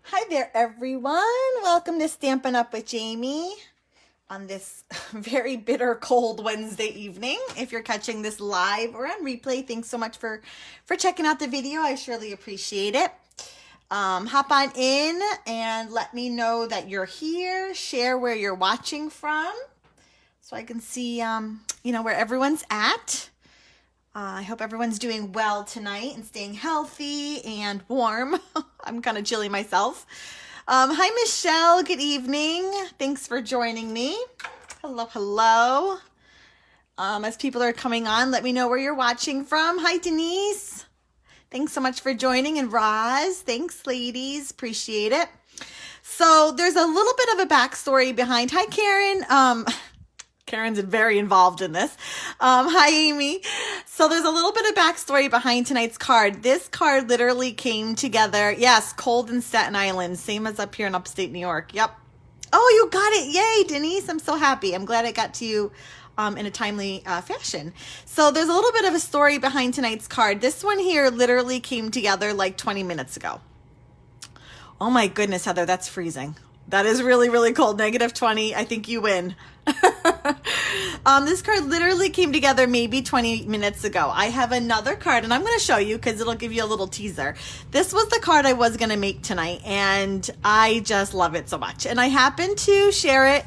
Hi there, everyone. Welcome to Stampin' Up with Jaimie on this very bitter cold Wednesday evening. If you're catching this live or on replay, thanks so much for checking out the video. I surely appreciate it. Hop on in and let me know that you're here. Share where you're watching from so I can see, where everyone's at. I hope everyone's doing well tonight and staying healthy and warm. I'm kind of chilly myself. Hi, Michelle. Good evening. Thanks for joining me. Hello, hello. As people are coming on, let me know where you're watching from. Hi, Denise. Thanks so much for joining. And Roz, thanks, ladies. Appreciate it. So there's a little bit of a backstory behind. Hi, Karen. Karen's very involved in this. Hi, Amy. So there's a little bit of backstory behind tonight's card. This card literally came together. Yes, cold in Staten Island, same as up here in upstate New York. Yep. Oh, you got it. Yay, Denise. I'm so happy. I'm glad it got to you in a timely fashion. So there's a little bit of a story behind tonight's card. This one here literally came together like 20 minutes ago. Oh my goodness, Heather, that's freezing. That is really, really cold. -20. I think you win. This card literally came together maybe 20 minutes ago. I have another card, and I'm going to show you because it'll give you a little teaser. This was the card I was going to make tonight, and I just love it so much. And I happened to share it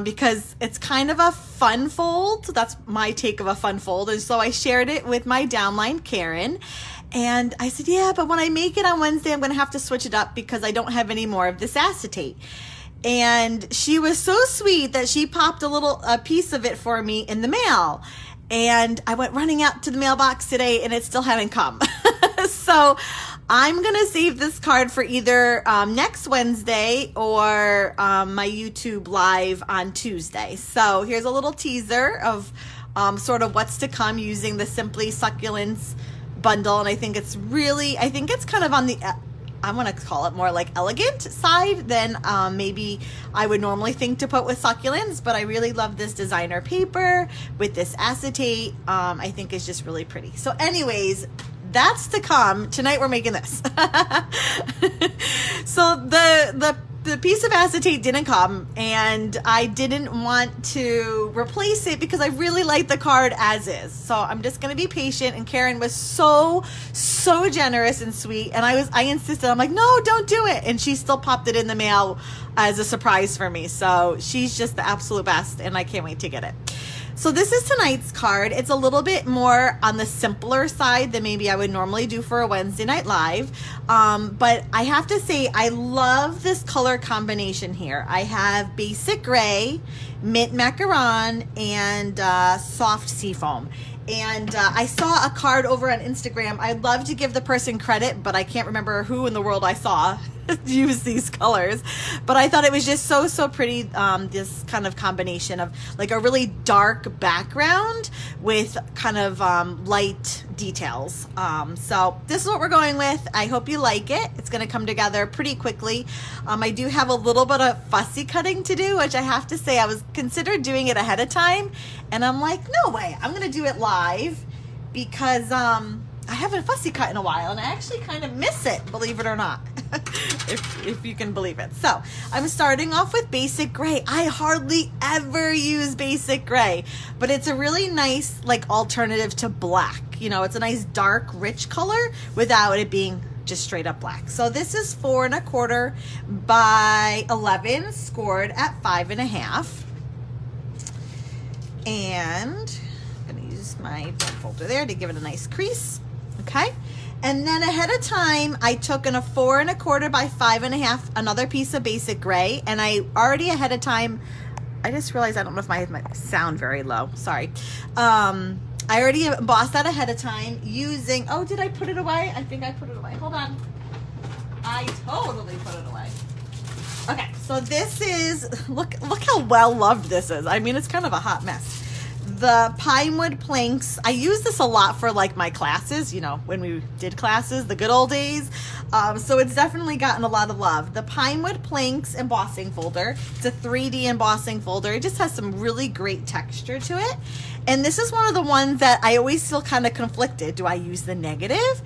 because it's kind of a fun fold. That's my take of a fun fold. And so I shared it with my downline, Karen. And I said, yeah, but when I make it on Wednesday, I'm going to have to switch it up because I don't have any more of this acetate. And she was so sweet that she popped a piece of it for me in the mail. And I went running out to the mailbox today and it still hadn't come. So I'm going to save this card for either next Wednesday or my YouTube live on Tuesday. So here's a little teaser of sort of what's to come using the Simply Succulents bundle. And I think it's kind of on the I want to call it more like elegant side than maybe I would normally think to put with succulents, but I really love this designer paper with this acetate. I think is just really pretty. So anyways, that's to come. Tonight we're making this. So the piece of acetate didn't come, and I didn't want to replace it because I really like the card as is. So I'm just going to be patient. And Karen was so generous and sweet. And I insisted. I'm like, no, don't do it. And she still popped it in the mail as a surprise for me. So she's just the absolute best, and I can't wait to get it. So this is tonight's card. It's a little bit more on the simpler side than maybe I would normally do for a Wednesday night live. But I have to say, I love this color combination here. I have basic gray, mint macaron, and soft seafoam. And I saw a card over on Instagram. I'd love to give the person credit, but I can't remember who in the world I saw use these colors. But I thought it was just so pretty, this kind of combination of like a really dark background with kind of light details. So this is what we're going with. I hope you like it. It's going to come together pretty quickly. I do have a little bit of fussy cutting to do, which I have to say I was considered doing it ahead of time. And I'm like, no way, I'm going to do it live because I haven't fussy cut in a while, and I actually kind of miss it, believe it or not, if you can believe it. So I'm starting off with basic gray. I hardly ever use basic gray, but it's a really nice like alternative to black. You know, it's a nice dark, rich color without it being just straight up black. So this is 4 1/4 by 11, scored at 5 1/2. And I'm going to use my band folder there to give it a nice crease. Okay. And then ahead of time, I took in a 4 1/4 by 5 1/2, another piece of basic gray. And I already ahead of time, I just realized I don't know if my sound very low. Sorry. I already embossed that ahead of time using, oh, did I put it away? I think I put it away. Hold on. I totally put it away. Okay, so this is, look how well loved this is. I mean, it's kind of a hot mess. The Pinewood planks, I use this a lot for like my classes, you know, when we did classes, the good old days. So it's definitely gotten a lot of love. The Pinewood planks embossing folder, it's a 3D embossing folder. It just has some really great texture to it. And this is one of the ones that I always feel kind of conflicted. Do I use the negative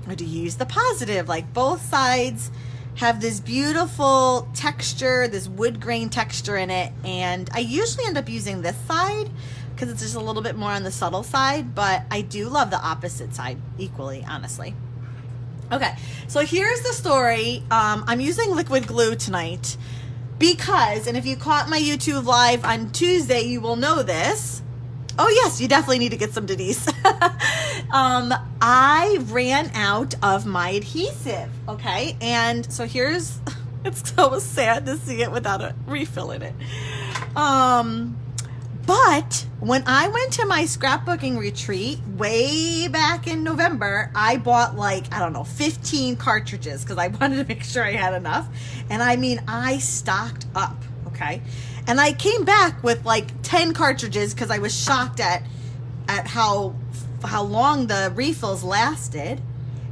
or do you use the positive? Like both sides have this beautiful texture, this wood grain texture in it, and I usually end up using this side because it's just a little bit more on the subtle side, but I do love the opposite side equally, honestly. Okay, so here's the story. I'm using liquid glue tonight because, and if you caught my YouTube live on Tuesday, you will know this. Oh yes, you definitely need to get some Denise. I ran out of my adhesive, okay? And so here's, it's so sad to see it without a refill in it. But when I went to my scrapbooking retreat way back in November, I bought like, I don't know, 15 cartridges because I wanted to make sure I had enough. And I mean, I stocked up, okay? And I came back with like 10 cartridges because I was shocked at how long the refills lasted.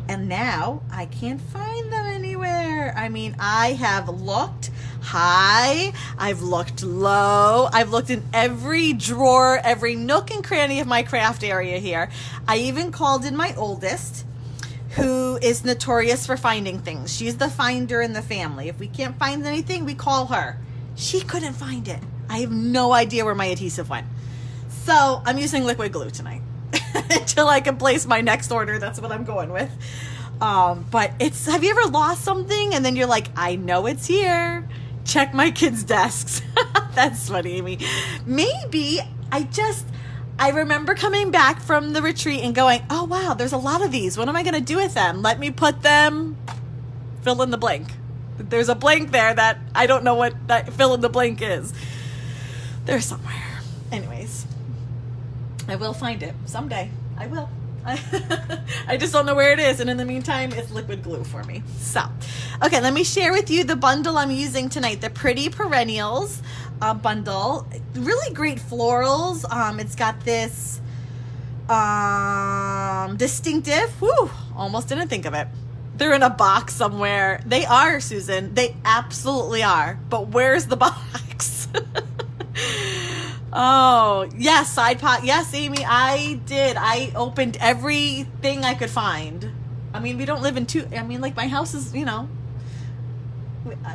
And now I can't find them anywhere. I mean, I have looked high, I've looked low, I've looked in every drawer, every nook and cranny of my craft area here. I even called in my oldest, who is notorious for finding things. She's the finder in the family. If we can't find anything, we call her. She couldn't find it. I have no idea where my adhesive went. So I'm using liquid glue tonight until I can place my next order. That's what I'm going with. But it's, have you ever lost something and then you're like, I know it's here. Check my kids' desks. That's funny, Amy. Maybe I remember coming back from the retreat and going, oh wow, there's a lot of these. What am I going to do with them? Let me put them, fill in the blank. There's a blank there that I don't know what that fill in the blank is. There's somewhere. Anyways, I will find it someday. I will. I just don't know where it is. And in the meantime, it's liquid glue for me. So, okay, let me share with you the bundle I'm using tonight. The Pretty Perennials Bundle. Really great florals. It's got this distinctive, whew, almost didn't think of it. They're in a box somewhere. They are, Susan. They absolutely are. But where's the box? Oh, yes, side pot. Yes, Amy, I did. I opened everything I could find. I mean, we don't live in like my house is, you know,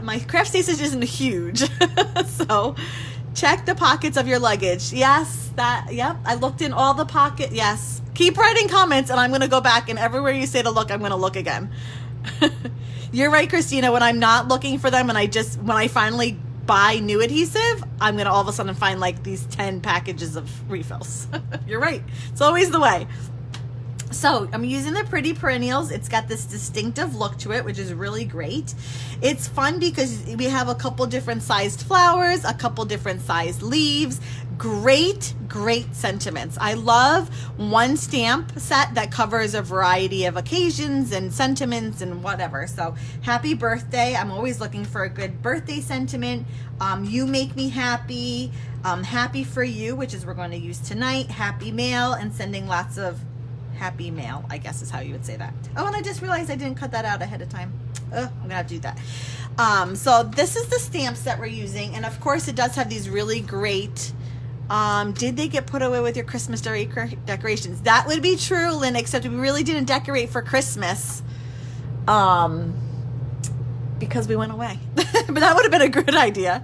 my craft station isn't huge. So check the pockets of your luggage. Yes, yep. I looked in all the pocket. Yes. Keep writing comments and I'm going to go back and everywhere you say to look, I'm going to look again. You're right, Christina. When I'm not looking for them and when I finally buy new adhesive, I'm going to all of a sudden find like these 10 packages of refills. You're right. It's always the way. So I'm using the Pretty Perennials. It's got this distinctive look to it, which is really great. It's fun because we have a couple different sized flowers, a couple different sized leaves. Great sentiments. I love one stamp set that covers a variety of occasions and sentiments and whatever. So happy birthday. I'm always looking for a good birthday sentiment. You make me happy. Happy for you, which is we're going to use tonight. Happy mail and sending lots of happy mail, I guess is how you would say that. Oh, and I just realized I didn't cut that out ahead of time. I'm gonna have to do that. So this is the stamps that we're using, and of course it does have these really great did they get put away with your Christmas decorations? That would be true, Lynn, except we really didn't decorate for Christmas because we went away. But that would have been a good idea.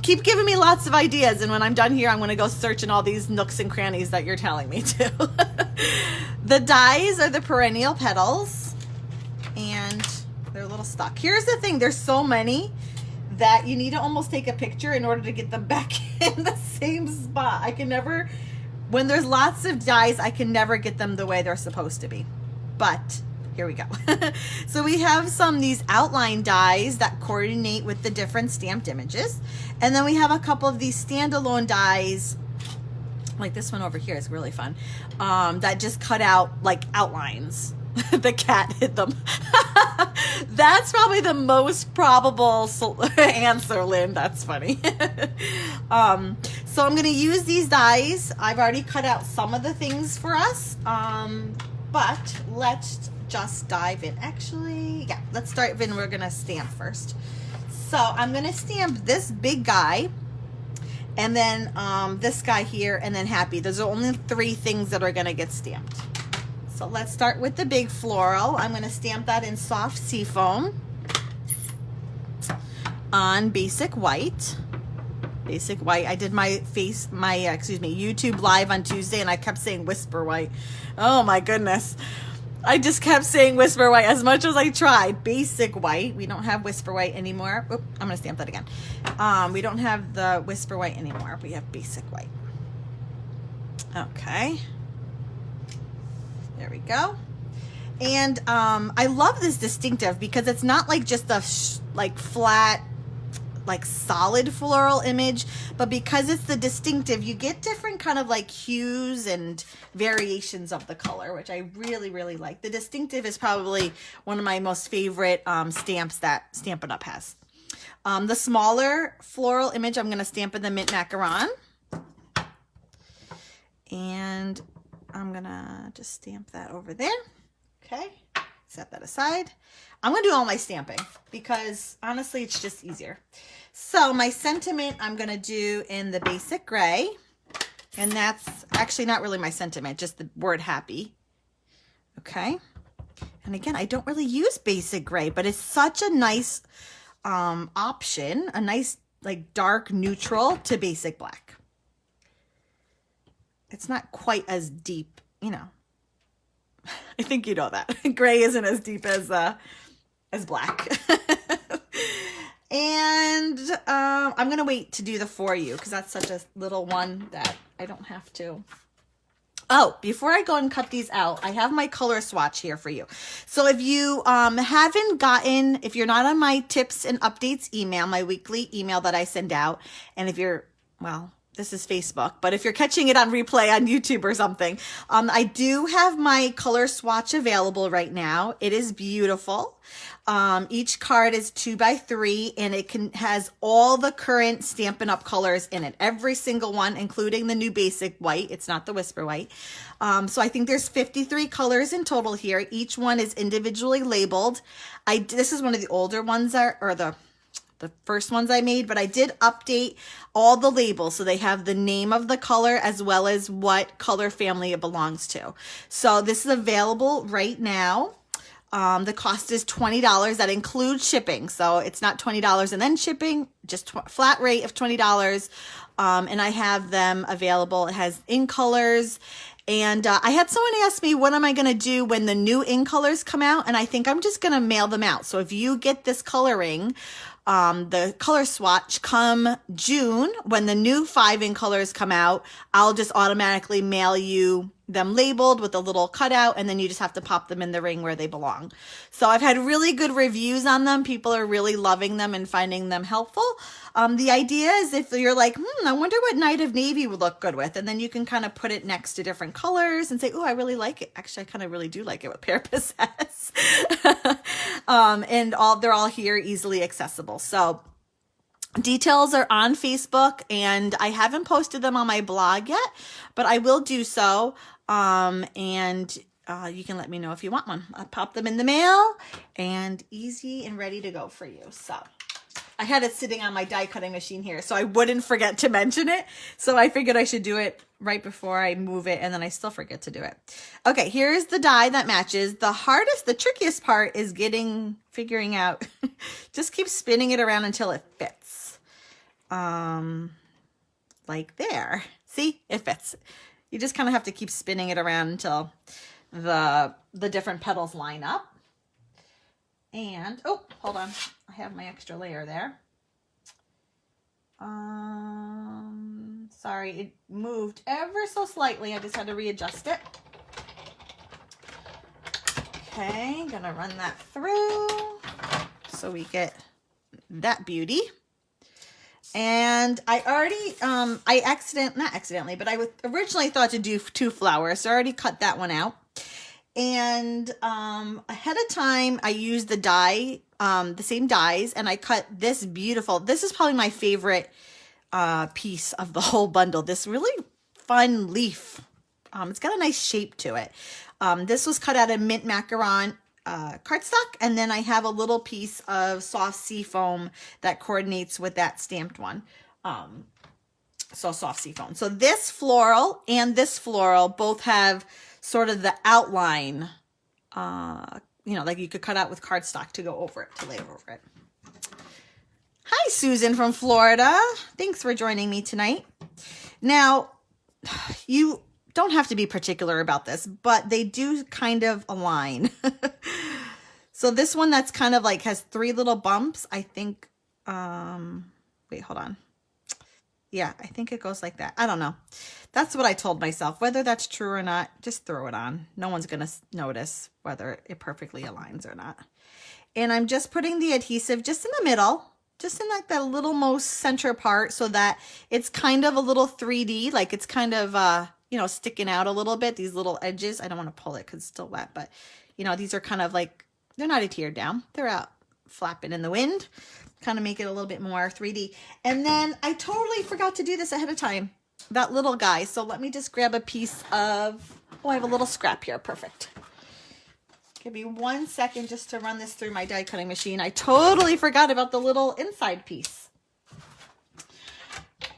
Keep giving me lots of ideas, and when I'm done here, I'm going to go search in all these nooks and crannies that you're telling me to. The dies are the perennial petals, and they're a little stuck. Here's the thing. There's so many that you need to almost take a picture in order to get them back in the same spot. I can never, when there's lots of dies, I can never get them the way they're supposed to be. But here we go. So we have these outline dies that coordinate with the different stamped images. And then we have a couple of these standalone dies, like this one over here is really fun, that just cut out like outlines. The cat hit them. That's probably the most probable answer, Lynn. That's funny. So I'm going to use these dies. I've already cut out some of the things for us, but let's just dive in. Actually, yeah, let's start in. We're going to stamp first. So I'm going to stamp this big guy, and then this guy here, and then happy. Those are only 3 things that are going to get stamped. So let's start with the big floral. I'm going to stamp that in soft seafoam. on basic white. Basic white. I did my YouTube live on Tuesday, and I kept saying whisper white. Oh my goodness. I just kept saying whisper white as much as I tried. Basic white. We don't have whisper white anymore. Oop, I'm going to stamp that again. We don't have the whisper white anymore. We have basic white. Okay. There we go. And I love this distinctive because it's not like just a flat, like solid floral image, but because it's the distinctive, you get different kind of like hues and variations of the color, which I really, really like. The distinctive is probably one of my most favorite stamps that Stampin' Up! Has. The smaller floral image, I'm going to stamp in the mint macaron. And I'm going to just stamp that over there. Okay, set that aside. I'm going to do all my stamping because honestly, it's just easier. So my sentiment I'm going to do in the basic gray, and that's actually not really my sentiment, just the word happy. Okay. And again, I don't really use basic gray, but it's such a nice option, a nice like dark neutral to basic black. It's not quite as deep, you know. I think you know that. Gray isn't as deep as black. And I'm going to wait to do the For You because that's such a little one that I don't have to. Oh, before I go and cut these out, I have my color swatch here for you. So if you haven't gotten, if you're not on my tips and updates email, my weekly email that I send out, and if you're, well, this is Facebook, but if you're catching it on replay on YouTube or something, I do have my color swatch available right now. It is beautiful. Each card is 2x3, and it has all the current Stampin' Up! Colors in it. Every single one, including the new basic white. It's not the whisper white. So I think there's 53 colors in total here. Each one is individually labeled. This is one of the older ones, the first ones I made, but I did update all the labels so they have the name of the color as well as what color family it belongs to. So this is available right now. The cost is $20. That includes shipping. So it's not $20 and then shipping, just flat rate of $20. And I have them available. It has in colors. And I had someone ask me, what am I going to do when the new in colors come out? And I think I'm just going to mail them out. So if you get this coloring, the color swatch come June, when the new 5 in colors come out, I'll just automatically mail you them labeled with a little cutout, and then you just have to pop them in the ring where they belong. So I've had really good reviews on them. People are really loving them and finding them helpful. The idea is if you're like, I wonder what Night of Navy would look good with, and then you can kind of put it next to different colors and say, oh, I really like it. Actually, I kind of really do like it with Pear Possess. And they're all here, easily accessible. So details are on Facebook, and I haven't posted them on my blog yet, but I will do so. You can let me know if you want one. I'll pop them in the mail, and easy and ready to go for you. So I had it sitting on my die cutting machine here, so I wouldn't forget to mention it. So I figured I should do it right before I move it, and then I still forget to do it. Okay, here's the die that matches. The trickiest part is figuring out, just keep spinning it around until it fits. Like there. See, it fits. You just kind of have to keep spinning it around until the different petals line up. And, oh, hold on. I have my extra layer there. Sorry, it moved ever so slightly. I just had to readjust it. Okay, gonna run that through so we get that beauty. And I already, not accidentally, but I originally thought to do 2 flowers, so I already cut that one out. And ahead of time, I used the die, the same dies, and I cut this beautiful, this is probably my favorite piece of the whole bundle, this really fun leaf. It's got a nice shape to it. This was cut out of mint macaron cardstock, and then I have a little piece of soft sea foam that coordinates with that stamped one. So soft sea foam. So this floral and this floral both have sort of the outline, like you could cut out with cardstock to go over it, to lay over it. Hi, Hi, Susan from Florida. Thanks for joining me tonight. Now, you don't have to be particular about this, but they do kind of align. So this one that's kind of like has 3 little bumps, I think, wait, hold on. Yeah, I think it goes like that. I don't know. That's what I told myself. Whether that's true or not, just throw it on. No one's going to notice whether it perfectly aligns or not. And I'm just putting the adhesive just in the middle, just in like that little most center part so that it's kind of a little 3D, like it's kind of, you know, sticking out a little bit, these little edges. I don't want to pull it because it's still wet, but you know, these are kind of like, they're not adhered down. They're out flapping in the wind, kind of make it a little bit more 3D. And then I totally forgot to do this ahead of time, that little guy. So let me just grab a piece of, oh, I have a little scrap here. Perfect. Give me 1 second just to run this through my die cutting machine. I totally forgot about the little inside piece.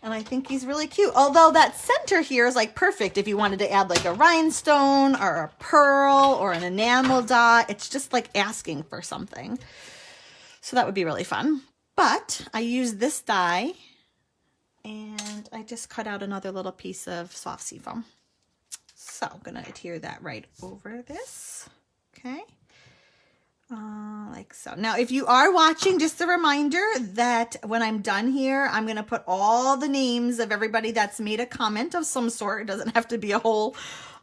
And I think he's really cute. Although that center here is like perfect if you wanted to add like a rhinestone or a pearl or an enamel dot. It's just like asking for something. So that would be really fun. But I used this die and I just cut out another little piece of soft seafoam. So I'm going to adhere that right over this. Okay. Like so. Now, if you are watching, just a reminder that when I'm done here, I'm going to put all the names of everybody that's made a comment of some sort. It doesn't have to be a whole,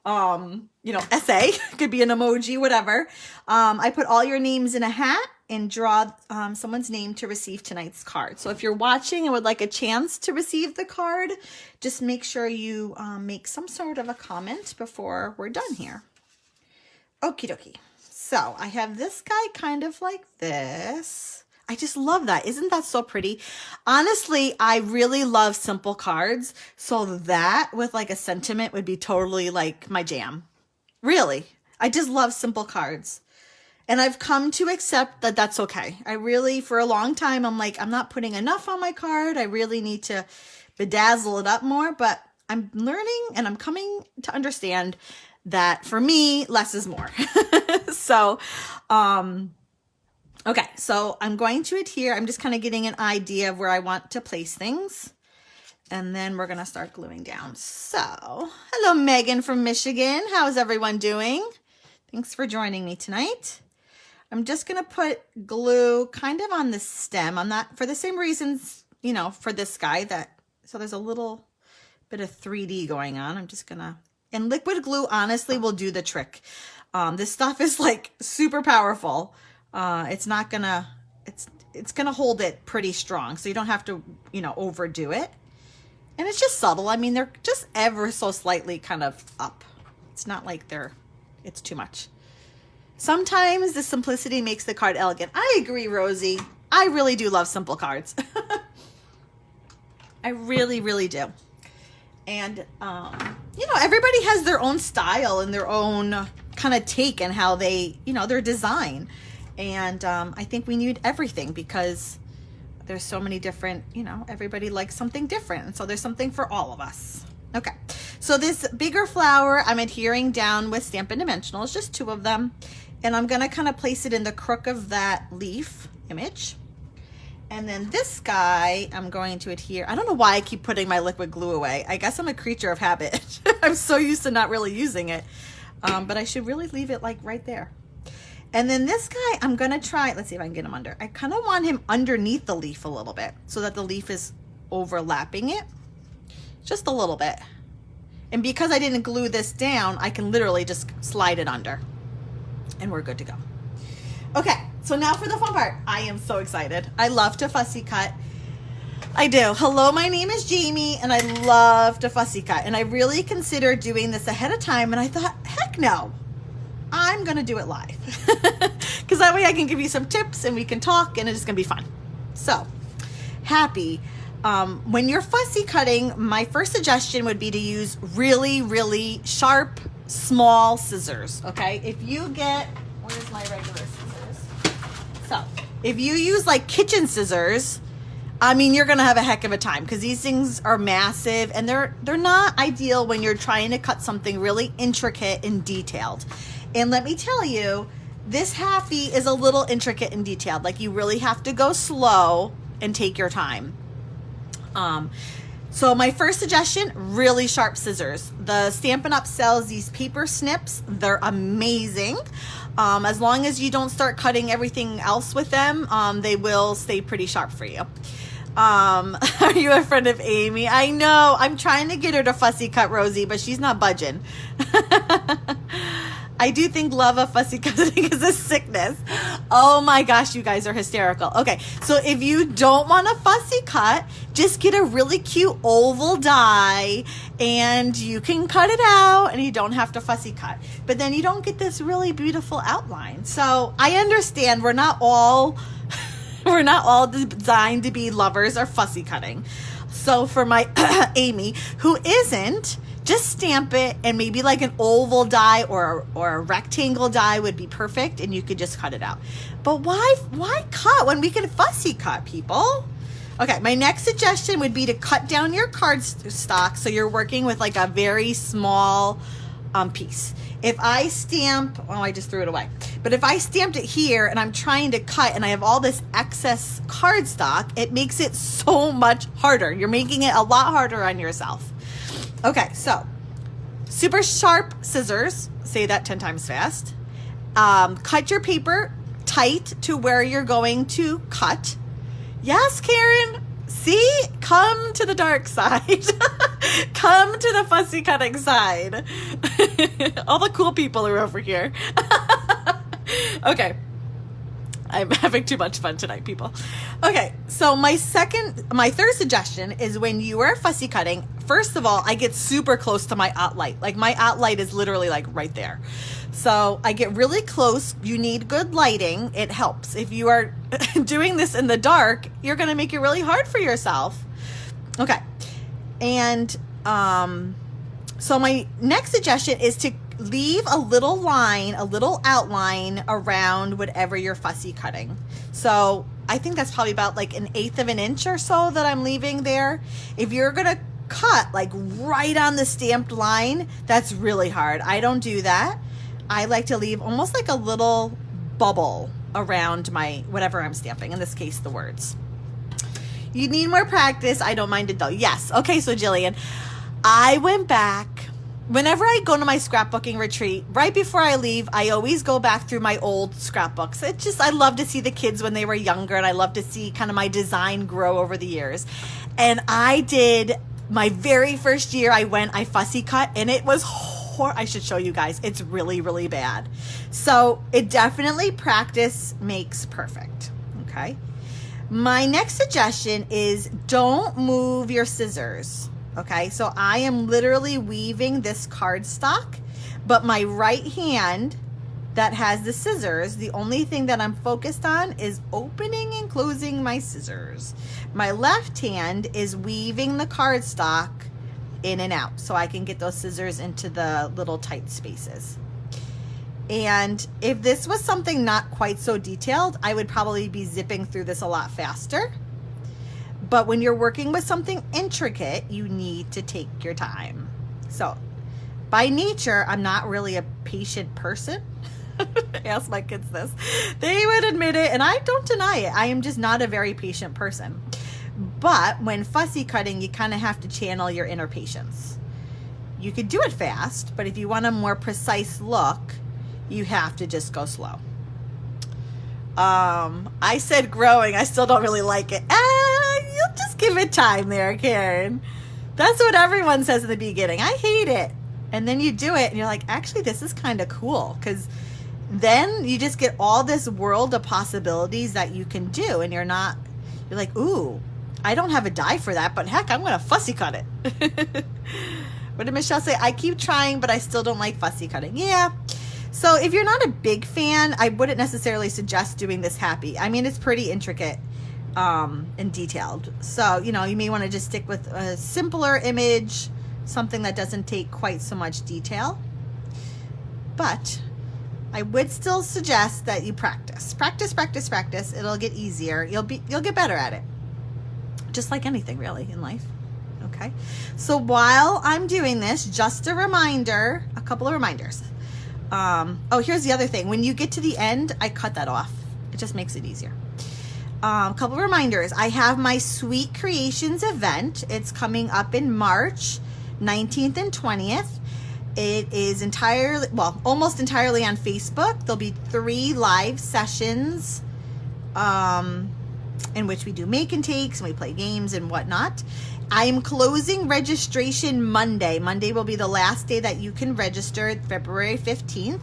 you know, essay. It could be an emoji, whatever. I put all your names in a hat and draw someone's name to receive tonight's card. So if you're watching and would like a chance to receive the card, just make sure you make some sort of a comment before we're done here. Okie dokie. So I have this guy kind of like this. I just love that. Isn't that so pretty? Honestly, I really love simple cards. So that with like a sentiment would be totally like my jam. Really. I just love simple cards. And I've come to accept that that's okay. I really, for a long time, I'm like, I'm not putting enough on my card. I really need to bedazzle it up more. But I'm learning and I'm coming to understand that for me, less is more. So, okay, so I'm going to adhere. I'm just kind of getting an idea of where I want to place things. And then we're going to start gluing down. So, hello, Megan from Michigan. How's everyone doing? Thanks for joining me tonight. I'm just going to put glue kind of on the stem. I'm not, for the same reasons, you know, for this guy that, so there's a little bit of 3D going on. I'm just going to, and liquid glue honestly will do the trick. This stuff is like super powerful. It's not gonna, it's gonna hold it pretty strong. So you don't have to, you know, overdo it. And it's just subtle. I mean, they're just ever so slightly kind of up. It's not like it's too much. Sometimes the simplicity makes the card elegant. I agree, Rosie. I really do love simple cards. I really, really do. And, you know, everybody has their own style and their own kind of take on how they, you know, their design. And I think we need everything because there's so many different, you know, everybody likes something different. And so there's something for all of us. Okay. So this bigger flower, I'm adhering down with Stampin' Dimensionals, just 2 of them. And I'm going to kind of place it in the crook of that leaf image. And then this guy, I'm going to adhere. I don't know why I keep putting my liquid glue away. I guess I'm a creature of habit. I'm so used to not really using it. But I should really leave it like right there. And then this guy, I'm going to try. Let's see if I can get him under. I kind of want him underneath the leaf a little bit so that the leaf is overlapping it. Just a little bit. And because I didn't glue this down, I can literally just slide it under. And we're good to go. Okay, so now for the fun part. I am so excited. I love to fussy cut. I do. Hello, my name is Jaimie, and I love to fussy cut. And I really considered doing this ahead of time, and I thought, heck no. I'm going to do it live. Because that way I can give you some tips, and we can talk, and it's going to be fun. So, happy. When you're fussy cutting, my first suggestion would be to use really, really sharp, small scissors, okay? If you get, where's my regular scissors? So, if you use like kitchen scissors, I mean, you're going to have a heck of a time because these things are massive and they're not ideal when you're trying to cut something really intricate and detailed. And let me tell you, this halfie is a little intricate and detailed. Like you really have to go slow and take your time. So my first suggestion, really sharp scissors. The Stampin' Up! Sells these paper snips. They're amazing. As long as you don't start cutting everything else with them, they will stay pretty sharp for you. Are you a friend of Amy? I know. I'm trying to get her to fussy cut, Rosie, but she's not budging. I do think love of fussy cutting is a sickness. Oh my gosh, you guys are hysterical. Okay, so if you don't want a fussy cut, just get a really cute oval die and you can cut it out and you don't have to fussy cut. But then you don't get this really beautiful outline. So I understand we're not all designed to be lovers or fussy cutting. So for my Amy, who isn't, just stamp it, and maybe like an oval die or a rectangle die would be perfect, and you could just cut it out. But why cut when we can fussy cut, people? Okay, my next suggestion would be to cut down your cardstock so you're working with like a very small piece. If I stamp, oh, I just threw it away. But if I stamped it here and I'm trying to cut and I have all this excess cardstock, it makes it so much harder. You're making it a lot harder on yourself. Okay, so super sharp scissors, say that 10 times fast. Cut your paper tight to where you're going to cut. Yes, Karen, see, come to the dark side. Come to the fussy cutting side. All the cool people are over here. Okay. I'm having too much fun tonight, people. Okay, so my third suggestion is when you are fussy cutting, first of all, I get super close to my outline. Like my outline is literally like right there. So I get really close. You need good lighting. It helps. If you are doing this in the dark, you're going to make it really hard for yourself. Okay. And so my next suggestion is to leave a little line, a little outline around whatever you're fussy cutting. So I think that's probably about like 1/8 of an inch or so that I'm leaving there. If you're going to cut like right on the stamped line, that's really hard. I don't do that. I like to leave almost like a little bubble around my whatever I'm stamping, in this case the words. You need more practice. I don't mind it though. Yes. Okay, so Jillian, I went back. Whenever I go to my scrapbooking retreat, right before I leave, I always go back through my old scrapbooks. I love to see the kids when they were younger, and I love to see kind of my design grow over the years. And I did my very first year I fussy cut, and it was I should show you guys. It's really, really bad. So it definitely, practice makes perfect. Okay. My next suggestion is don't move your scissors. Okay, so I am literally weaving this cardstock, but my right hand that has the scissors, the only thing that I'm focused on is opening and closing my scissors. My left hand is weaving the cardstock in and out so I can get those scissors into the little tight spaces. And if this was something not quite so detailed, I would probably be zipping through this a lot faster. But when you're working with something intricate, you need to take your time. So by nature, I'm not really a patient person. Ask my kids this. They would admit it, and I don't deny it. I am just not a very patient person. But when fussy cutting, you kind of have to channel your inner patience. You could do it fast, but if you want a more precise look, you have to just go slow. I said growing. I still don't really like it. You'll just give it time there, Karen. That's what everyone says in the beginning. I hate it. And then you do it and you're like, actually, this is kind of cool, because then you just get all this world of possibilities that you can do, and you're like, ooh, I don't have a die for that, but heck, I'm going to fussy cut it. What did Michelle say? I keep trying, but I still don't like fussy cutting. Yeah. So if you're not a big fan, I wouldn't necessarily suggest doing this happy. I mean, it's pretty intricate and detailed. So, you may want to just stick with a simpler image, something that doesn't take quite so much detail. But I would still suggest that you practice. Practice, practice, practice. It'll get easier. You'll get better at it. Just like anything really in life. Okay. So while I'm doing this, just a reminder, a couple of reminders. Oh, here's the other thing. When you get to the end, I cut that off. It just makes it easier. couple reminders. I have my Sweet Creations event. It's coming up in March 19th and 20th. It is entirely, well, almost entirely on Facebook. There'll be 3 live sessions in which we do make and takes and we play games and whatnot. I am closing registration Monday. Monday will be the last day that you can register, February 15th.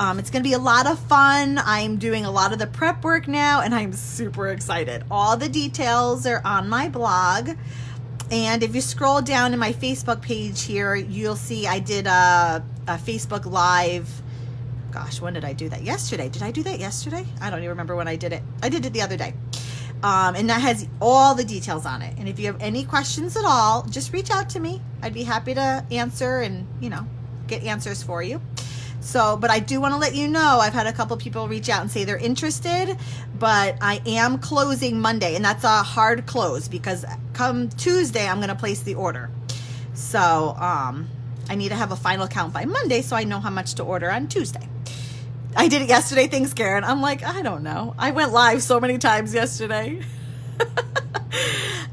It's going to be a lot of fun. I'm doing a lot of the prep work now, and I'm super excited. All the details are on my blog. And if you scroll down in my Facebook page here, you'll see I did a Facebook Live. Gosh, when did I do that? Yesterday. Did I do that yesterday? I don't even remember when I did it. I did it the other day. And that has all the details on it. And if you have any questions at all, just reach out to me. I'd be happy to answer and, get answers for you. So, but I do want to let you know, I've had a couple people reach out and say they're interested, but I am closing Monday, and that's a hard close because come Tuesday, I'm going to place the order. So, I need to have a final count by Monday so I know how much to order on Tuesday. I did it yesterday. Thanks, Karen. I'm like, I don't know. I went live so many times yesterday.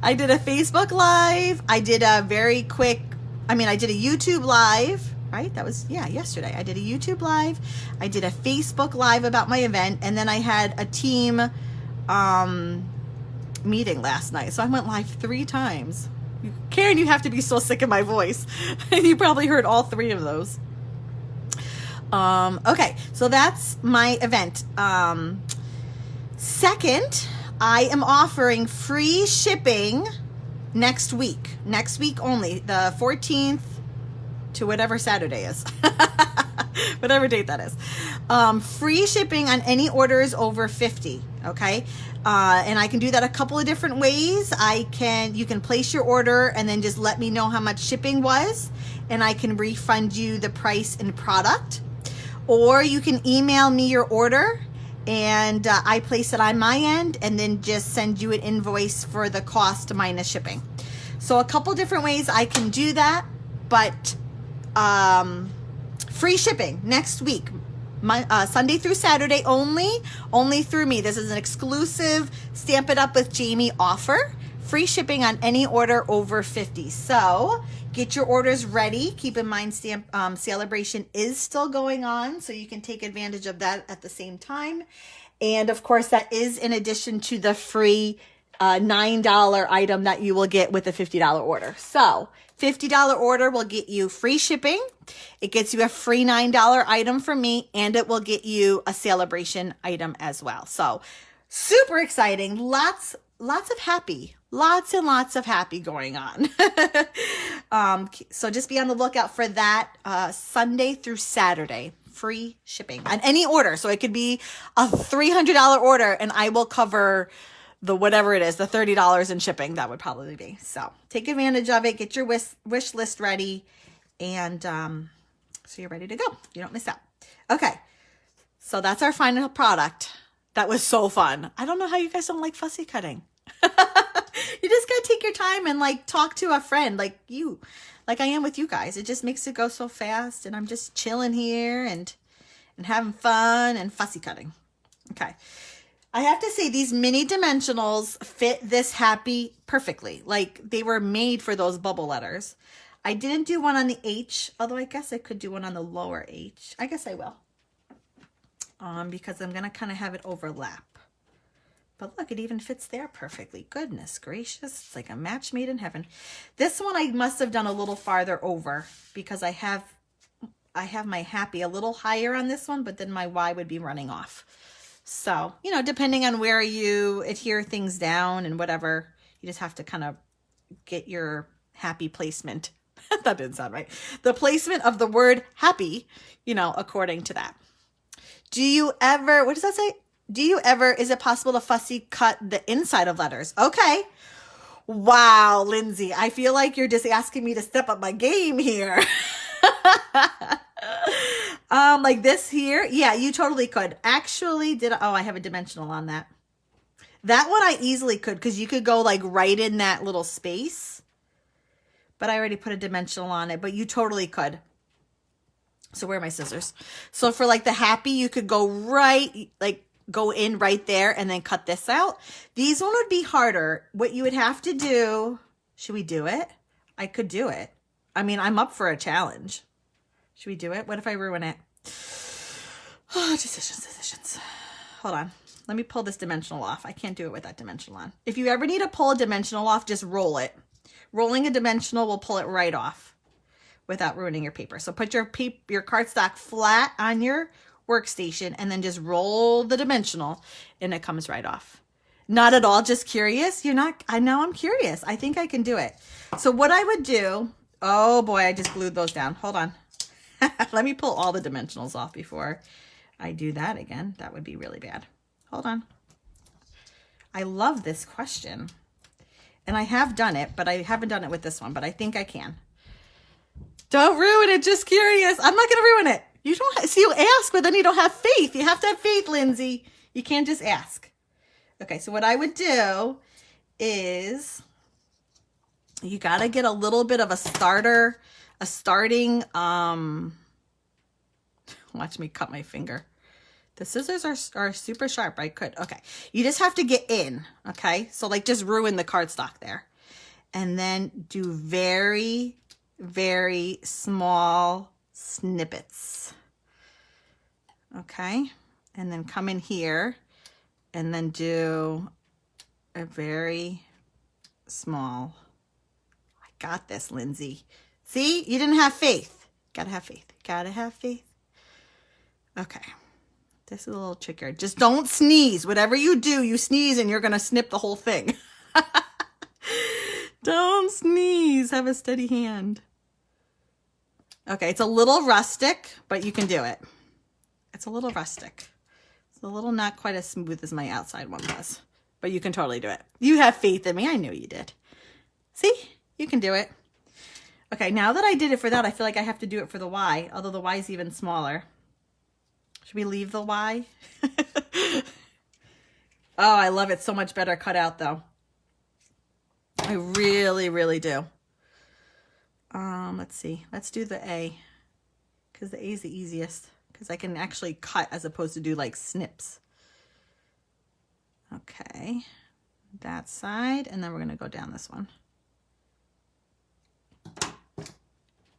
I did a Facebook Live. I did a very quick, I did a YouTube Live. Right? That was, yesterday. I did a YouTube Live. I did a Facebook Live about my event. And then I had a team meeting last night. So I went live 3 times. Karen, you have to be so sick of my voice. You probably heard all 3 of those. Okay, so that's my event. Second, I am offering free shipping next week. Next week only. The 14th. To whatever Saturday is, whatever date that is. Free shipping on any orders over 50. Okay. And I can do that a couple of different ways. You can place your order and then just let me know how much shipping was, and I can refund you the price and product. Or you can email me your order and I place it on my end and then just send you an invoice for the cost minus shipping. So a couple different ways I can do that, but free shipping next week, Sunday through Saturday only through me. This is an exclusive Stamp It Up with Jaimie offer. Free shipping on any order over 50. So get your orders ready. Keep in mind, celebration is still going on, so you can take advantage of that at the same time. And of course, that is in addition to the free $9 item that you will get with a $50 order. So $50 order will get you free shipping. It gets you a free $9 item from me, and it will get you a celebration item as well. So super exciting. Lots of happy, lots and lots of happy going on. So just be on the lookout for that Sunday through Saturday. Free shipping on any order. So it could be a $300 order, and I will cover the whatever it is, the $30 in shipping, that would probably be. So take advantage of it. Get your wish list ready. And so you're ready to go. You don't miss out. Okay. So that's our final product. That was so fun. I don't know how you guys don't like fussy cutting. You just got to take your time and talk to a friend like I am with you guys. It just makes it go so fast. And I'm just chilling here and having fun and fussy cutting. Okay. I have to say these mini dimensionals fit this happy perfectly. They were made for those bubble letters. I didn't do one on the H, although I guess I could do one on the lower H. I guess I will. Because I'm going to kind of have it overlap. But look, it even fits there perfectly. Goodness gracious. It's like a match made in heaven. This one I must have done a little farther over because I have my happy a little higher on this one, but then my Y would be running off. So, depending on where you adhere things down and whatever, you just have to kind of get your happy placement. That didn't sound right. The placement of the word happy, according to that. Do you ever, what does that say? Is it possible to fussy cut the inside of letters? Okay. Wow, Lindsay, I feel like you're just asking me to step up my game here. Like this here. Yeah, you totally could. Actually, I have a dimensional on that. That one I easily could because you could go right in that little space. But I already put a dimensional on it, but you totally could. So where are my scissors? So for the happy, you could go right, go in right there and then cut this out. These one would be harder. What you would have to do, should we do it? I could do it. I mean, I'm up for a challenge. Should we do it? What if I ruin it? Oh, decisions. Hold on. Let me pull this dimensional off. I can't do it with that dimensional on. If you ever need to pull a dimensional off, just roll it. Rolling a dimensional will pull it right off without ruining your paper. So put your cardstock flat on your workstation and then just roll the dimensional and it comes right off. Not at all just curious. You're not, I know I'm curious. I think I can do it. So what I would do, oh boy, I just glued those down. Hold on. Let me pull all the dimensionals off before I do that again. That would be really bad. Hold on. I love this question. And I have done it, but I haven't done it with this one, but I think I can. Don't ruin it, just curious. I'm not going to ruin it. You don't see, you ask, but then you don't have faith. You have to have faith, Lindsay. You can't just ask. Okay, so what I would do is you got to get a little bit of a starting, watch me cut my finger. The scissors are super sharp. I could, okay. You just have to get in, okay? So like just ruin the cardstock there. And then do very, very small snippets. Okay? And then come in here and then do a very small, I got this, Lindsay. See, you didn't have faith. Gotta have faith. Gotta have faith. Okay. This is a little trickier. Just don't sneeze. Whatever you do, you sneeze and you're going to snip the whole thing. Don't sneeze. Have a steady hand. Okay, it's a little rustic, but you can do it. It's a little rustic. It's a little not quite as smooth as my outside one was, but you can totally do it. You have faith in me. I knew you did. See? You can do it. Okay, now that I did it for that, I feel like I have to do it for the Y, although the Y is even smaller. Should we leave the Y? Oh, I love it so much better cut out though. I really, really do. Let's see. Let's do the A because the A is the easiest because I can actually cut as opposed to do like snips. Okay. That side, and then we're going to go down this one.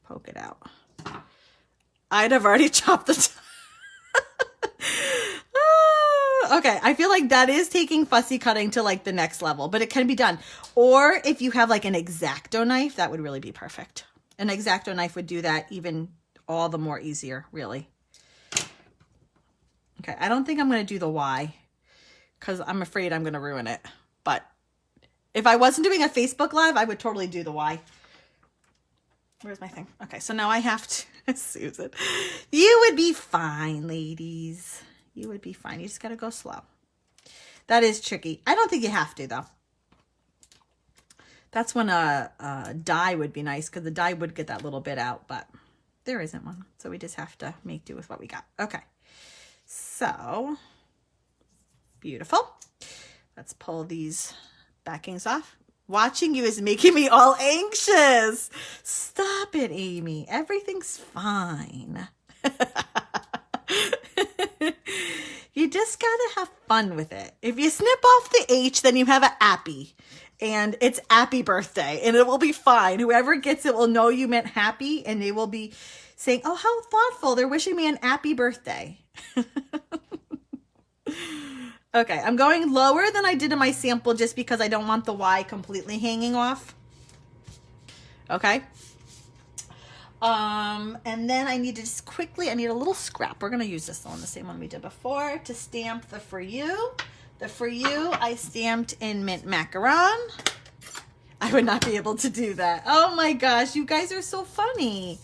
Poke it out. I'd have already chopped the top. Okay, I feel like that is taking fussy cutting to like the next level, but it can be done. Or if you have like an X-Acto knife, that would really be perfect. An X-Acto knife would do that even all the more easier, really. Okay, I don't think I'm going to do the Y because I'm afraid I'm going to ruin it. But if I wasn't doing a Facebook Live, I would totally do the Y. Where's my thing? Okay, so now I have to, Susan, you would be fine, ladies. You would be fine. You just got to go slow. That is tricky. I don't think you have to, though. That's when a die would be nice because the die would get that little bit out, but there isn't one. So we just have to make do with what we got. Okay. So, beautiful. Let's pull these backings off. Watching you is making me all anxious. Stop it, Amy. Everything's fine. You just gotta have fun with it. If you snip off the H, then you have an appy. And it's happy birthday. And it will be fine. Whoever gets it will know you meant happy. And they will be saying, oh, how thoughtful. They're wishing me an happy birthday. Okay, I'm going lower than I did in my sample just because I don't want the Y completely hanging off. Okay. And then I need to just quickly, I need a little scrap. We're going to use this one, the same one we did before, to stamp the For You. The For You I stamped in mint macaron. I would not be able to do that. Oh my gosh, you guys are so funny.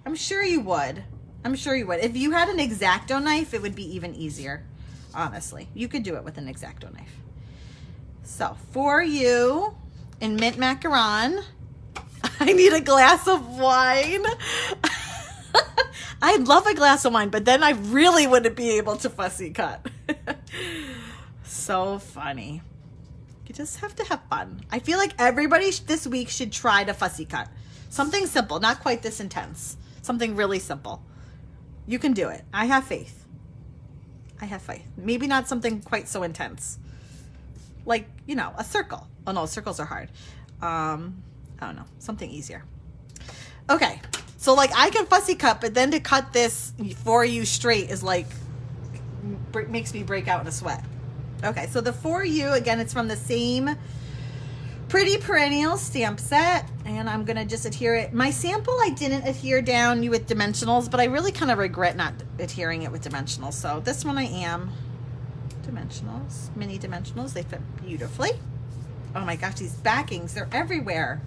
I'm sure you would. I'm sure you would. If you had an X-Acto knife, it would be even easier. Honestly, you could do it with an X-Acto knife. So, For You in mint macaron. I need a glass of wine. I'd love a glass of wine, but then I really wouldn't be able to fussy cut. So funny. You just have to have fun. I feel like everybody this week should try to fussy cut. Something simple, not quite this intense. Something really simple. You can do it. I have faith. I have faith. Maybe not something quite so intense. Like, you know, a circle. Oh no, circles are hard. I don't know, something easier. Okay, so like I can fussy cut, but then to cut this for you straight is like, makes me break out in a sweat. Okay, so the For You, again, it's from the same Pretty Perennials stamp set, and I'm gonna just adhere it. My sample I didn't adhere down with dimensionals, but I really kind of regret not adhering it with dimensionals. So this one I am. Dimensionals, mini dimensionals, they fit beautifully. Oh my gosh, these backings, they're everywhere.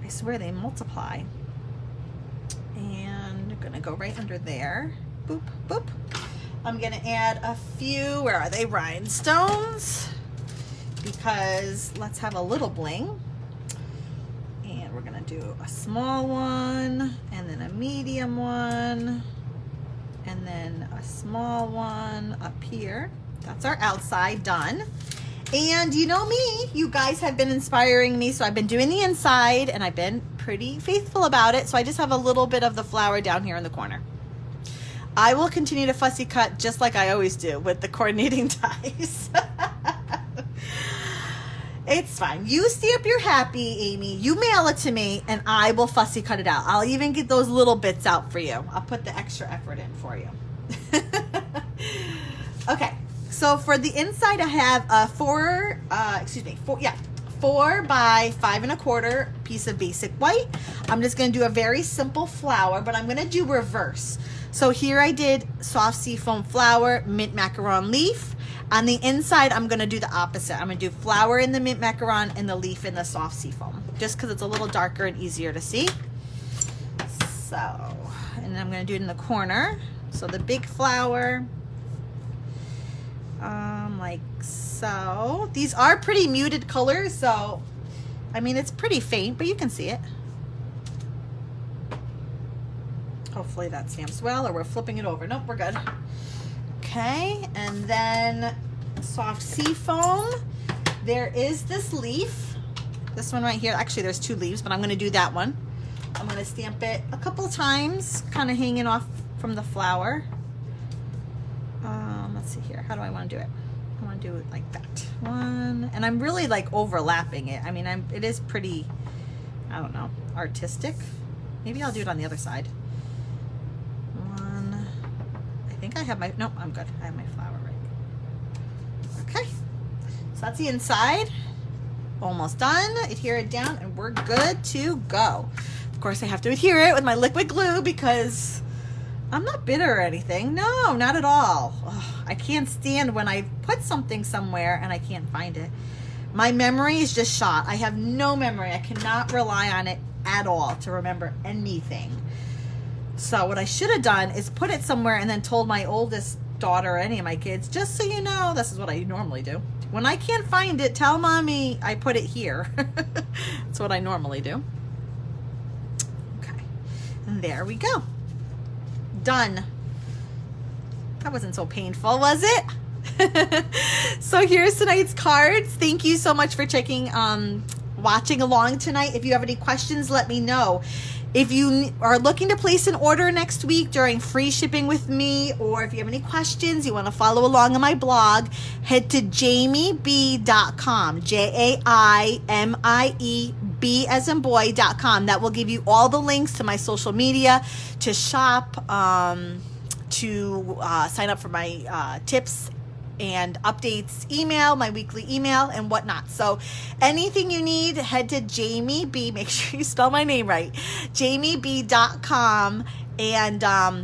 I swear they multiply. And I'm gonna go right under there. Boop, boop. I'm gonna add a few, where are they, rhinestones, because let's have a little bling. And we're gonna do a small one, and then a medium one, and then a small one up here. That's our outside done. And you know me, you guys have been inspiring me, so I've been doing the inside, and I've been pretty faithful about it. So I just have a little bit of the flower down here in the corner. I will continue to fussy cut just like I always do with the coordinating dies. It's fine. You stamp your happy, Amy. You mail it to me, and I will fussy cut it out. I'll even get those little bits out for you. I'll put the extra effort in for you. Okay, so for the inside, I have a 4 by 5¼ piece of basic white. I'm just going to do a very simple flower, but I'm going to do reverse. So here I did soft seafoam flower, mint macaron leaf. On the inside, I'm going to do the opposite. I'm going to do flower in the mint macaron and the leaf in the soft seafoam, just because it's a little darker and easier to see. So, and then I'm going to do it in the corner. So the big flower, like so. These are pretty muted colors, so, I mean, it's pretty faint, but you can see it. Hopefully that stamps well, or we're flipping it over. Nope, we're good. Okay, and then soft seafoam. There is this leaf. This one right here. Actually, there's 2 leaves, but I'm going to do that one. I'm going to stamp it a couple times, kind of hanging off from the flower. Let's see here. How do I want to do it? I want to do it like that. One, and I'm really like overlapping it. I mean, it is pretty, I don't know, artistic. Maybe I'll do it on the other side. One. I think I have my, nope, I'm good. I have my flower right. Okay. So that's the inside. Almost done. Adhere it down, and we're good to go. Of course, I have to adhere it with my liquid glue because I'm not bitter or anything. No, not at all. Ugh, I can't stand when I put something somewhere and I can't find it. My memory is just shot. I have no memory. I cannot rely on it at all to remember anything. So what I should have done is put it somewhere and then told my oldest daughter or any of my kids, just so you know, this is what I normally do. When I can't find it, tell mommy I put it here. That's what I normally do. Okay, and there we go. Done. That wasn't so painful, was it? So here's tonight's cards. Thank you so much for watching along tonight. If you have any questions, let me know. If you are looking to place an order next week during free shipping with me, or if you have any questions, you want to follow along on my blog, head to jaimieb.com, JAIMIEB as in boy.com. That will give you all the links to my social media, to shop, to sign up for my tips and updates email, my weekly email and whatnot. So anything you need, head to JaimieB, make sure you spell my name right, JaimieB.com, and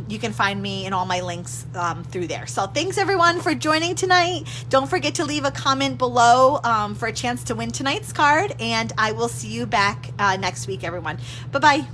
you can find me and all my links through there. So thanks everyone for joining tonight. Don't forget to leave a comment below for a chance to win tonight's card, and I will see you back next week, everyone. Bye-bye.